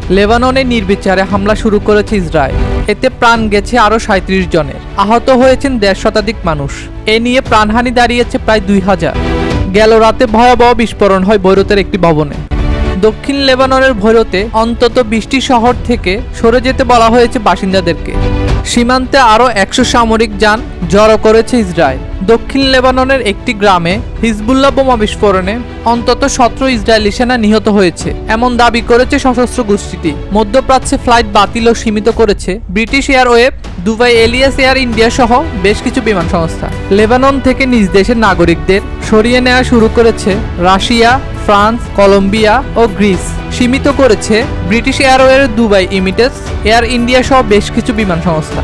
লেবাননে নির্বিচারে হামলা শুরু করেছে ইসরায়েল। এতে প্রাণ গেছে আরও ৩৭ জনের, আহত হয়েছেন ১৫০ শতাধিক মানুষ। এ নিয়ে প্রাণহানি দাঁড়িয়েছে প্রায় ২,০০০। গেল রাতে ভয়াবহ বিস্ফোরণ হয় বৈরুতের একটি ভবনে। দক্ষিণ লেবাননের ভৈরতে অন্তত ২০টি শহর থেকে সরে যেতে বলা হয়েছে বাসিন্দাদেরকে। সীমান্তে আরও ১০০ সামরিক যান জড়ো করেছে ইসরায়েল। দক্ষিণ লেবাননের একটি গ্রামে হিজবুল্লাহ বোমা বিস্ফোরণে অন্তত ১৭ ইসরায়েলি সেনা নিহত হয়েছে, এমন দাবি করেছে সশস্ত্র গোষ্ঠীটি। মধ্যপ্রাচ্যে ফ্লাইট বাতিল ও সীমিত করেছে ব্রিটিশ এয়ারওয়েভ, দুবাই এলিয়াস এয়ার ইন্ডিয়া সহ বেশ কিছু বিমান সংস্থা। লেবানন থেকে নিজ দেশের নাগরিকদের সরিয়ে নেওয়া শুরু করেছে রাশিয়া, ফ্রান্স, কলম্বিয়া ও গ্রিস। সীমিত করেছে ব্রিটিশ এয়ারওয়ের দুবাই ইমিরেটস, এয়ার ইন্ডিয়া সহ বেশ কিছু বিমান সংস্থা।